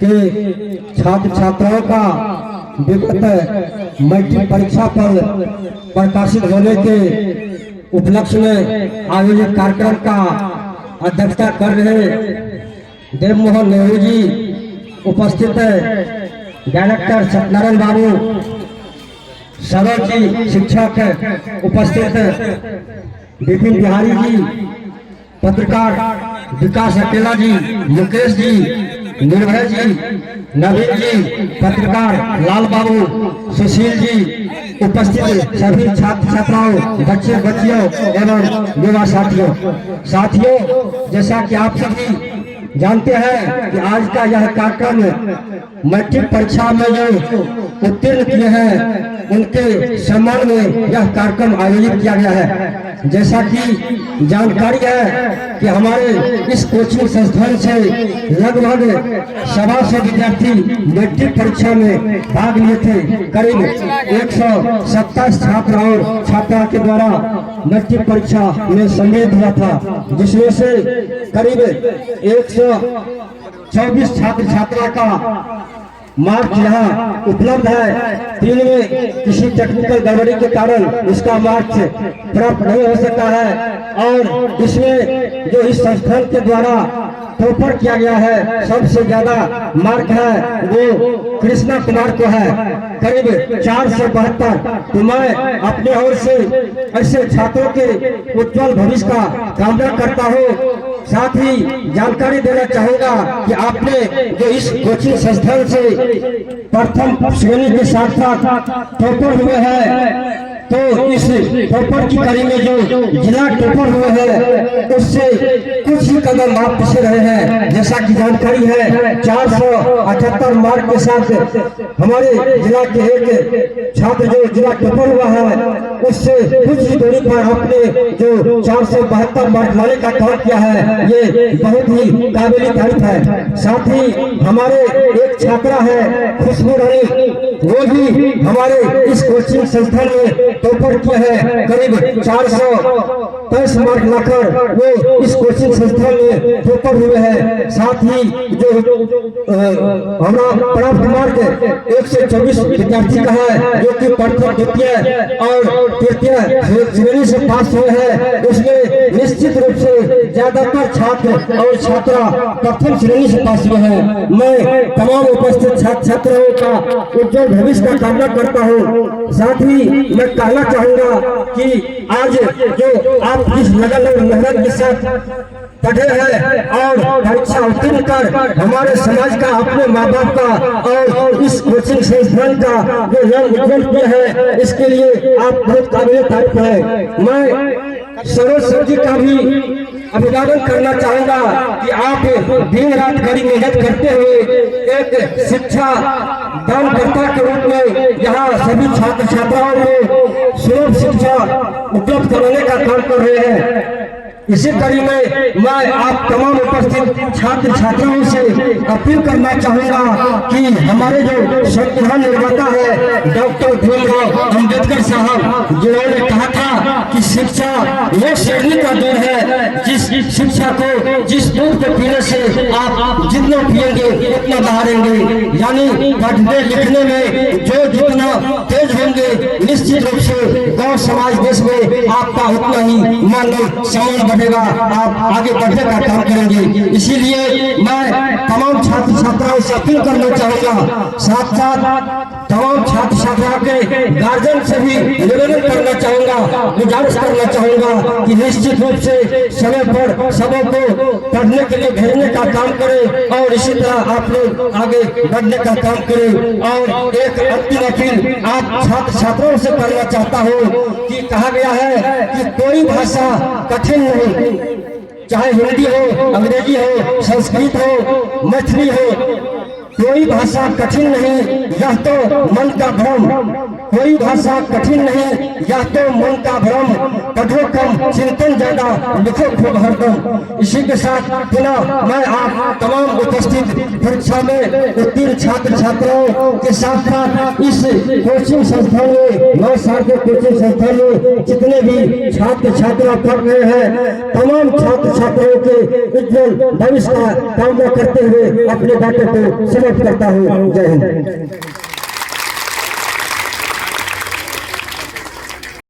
के छात्र छात्राओं का विगत मैट्रिक परीक्षा पर प्रकाशित होने के उपलक्ष्य में आयोजित कार्यक्रम का अध्यक्षता कर रहे देव मोहन नेहरू जी, उपस्थित डायरेक्टर सत्यनारायण बाबू, सदर जी शिक्षक उपस्थित विपिन बिहारी जी, पत्रकार विकास अकेला जी, मुकेश जी, निर्भय जी, नवीन जी, पत्रकार लाल बाबू, सुशील जी, उपस्थित सभी छात्र छात्राओं, बच्चे बच्चियों एवं युवा साथियों, जैसा कि आप सभी जानते हैं कि आज का यह कार्यक्रम मैट्रिक परीक्षा में जो उत्तीर्ण किए हैं उनके सम्मान में यह कार्यक्रम आयोजित किया गया है। जैसा कि जानकारी है कि हमारे इस कोचिंग संस्थान से लगभग 125 विद्यार्थी मैट्रिक परीक्षा में भाग लिए थे। करीब 127 छात्र और छात्रा के द्वारा मैट्रिक परीक्षा में सम्मिलित हुआ था, जिसमें से करीब 124 छात्र छात्रा का मार्क यहाँ उपलब्ध है। 3 में किसी टेक्निकल गड़बड़ी के कारण इसका मार्क प्राप्त नहीं हो सकता है और इसमें जो इस संस्थान के द्वारा टॉपर किया गया है, सबसे ज्यादा मार्क है वो कृष्णा कुमार को है, करीब 472। तो मैं अपने ओर से ऐसे छात्रों के उज्जवल भविष्य का कामना करता हूँ। साथ ही जानकारी देना चाहूंगा कि आपने जो इस कोचिंग संस्थान से प्रथम श्रेणी के साथ साथ टॉपर हुए हैं, तो इस टॉपर की कड़ी में जो जिला टॉपर हुए हैं उससे कुछ ही कदम आप पीछे रहे हैं। जैसा कि जानकारी है 478 मार्क के साथ हमारे जिला के एक छात्र जो जिला टॉपर हुआ है उससे कुछ ही दूरी पर आपने जो 472 मार्क लाने का काम किया है, ये बहुत ही काबिल तारीफ है। साथ ही हमारे एक छात्रा है खुशबू रानी, वो भी हमारे इस कोचिंग संस्थान में टॉपर किया है, करीब 423 मार्क लाकर वो इस कोचिंग संस्थान में टॉपर हुए हैं। साथ ही जो हमारा प्राप्त मार्क 124 विद्यार्थी का है जो कि प्रथम, द्वितीय और तृतीय श्रेणी से पास हुए हैं, उसमें निश्चित रूप से ज्यादातर छात्र और छात्रा प्रथम श्रेणी से पास हुए हैं। मैं तमाम उपस्थित छात्र छात्राओं का उज्जवल भविष्य का कामना करता हूँ। साथ ही मैं कहना चाहूंगा कि आज जो आप इस लगन और मेहनत के साथ पढ़े हैं और परीक्षा उत्तीर्ण कर हमारे समाज का, अपने माँ बाप का और इस कोचिंग संस्थान का जो नाम उज्जवल किया है, इसके लिए आप बहुत काबिल तारीफ है। मैं सरोज सर जी का भी अभिवादन करना चाहूंगा कि आप दिन रात कड़ी मेहनत करते हुए एक शिक्षा दानकर्ता के रूप में यहाँ सभी छात्र छात्राओं को सुलभ शिक्षा उपलब्ध कराने का काम कर रहे हैं। इसी कड़ी में मैं आप तमाम उपस्थित छात्र छात्राओं से अपील करना चाहूंगा कि हमारे जो संविधान निर्माता है डॉक्टर भीमराव अंबेडकर साहब, जिन्होंने कहा था कि शिक्षा वो श्रेणी का दूध है जिस शिक्षा को, जिस दूध को पीने से आप जितना पिएंगे उतना बहारेंगे। यानी पढ़ने लिखने में जो जितना तेज होंगे, निश्चित रूप से गांव समाज देश में आपका उतना ही मानव सम्मान बढ़ेगा, आप आगे बढ़ने का काम करेंगे। इसीलिए मैं तमाम छात्र छात्राओं से अपील करना चाहूंगा, साथ साथ तमाम छात्र छात्राओं के गार्जियन से भी निवेदन करना चाहूंगा, गुजारिश करना चाहूंगा कि निश्चित रूप से समय पर सबों को पढ़ने के लिए भेजने का काम करें और इसी तरह आप लोग आगे बढ़ने का काम करें। और एक अंतिम अपील आप छात्र छात्राओं से करना चाहता हूँ कि कहा गया है कि कोई भाषा कठिन नहीं, चाहे हिंदी हो, अंग्रेजी हो, संस्कृत हो, मैथिली हो, कोई भाषा कठिन नहीं, यह तो मन का भ्रम। कोई भाषा कठिन नहीं, यह तो मन का भ्रम। पढ़ो कम, चिंतन ज्यादा, लिखो खूब हरदम। इसी के साथ पुनः मैं आप तमाम उपस्थित परीक्षा में उत्तीर्ण छात्र छात्राओं के साथ साथ इस कोचिंग संस्थान में 9 साल के कोचिंग संस्थान में जितने भी छात्र छात्रा पढ़ रहे हैं, तमाम छात्र छात्राओं के उज्जवल भविष्य का कामना करते हुए अपने बातों को समाप्त करता हूँ। जय हिंद।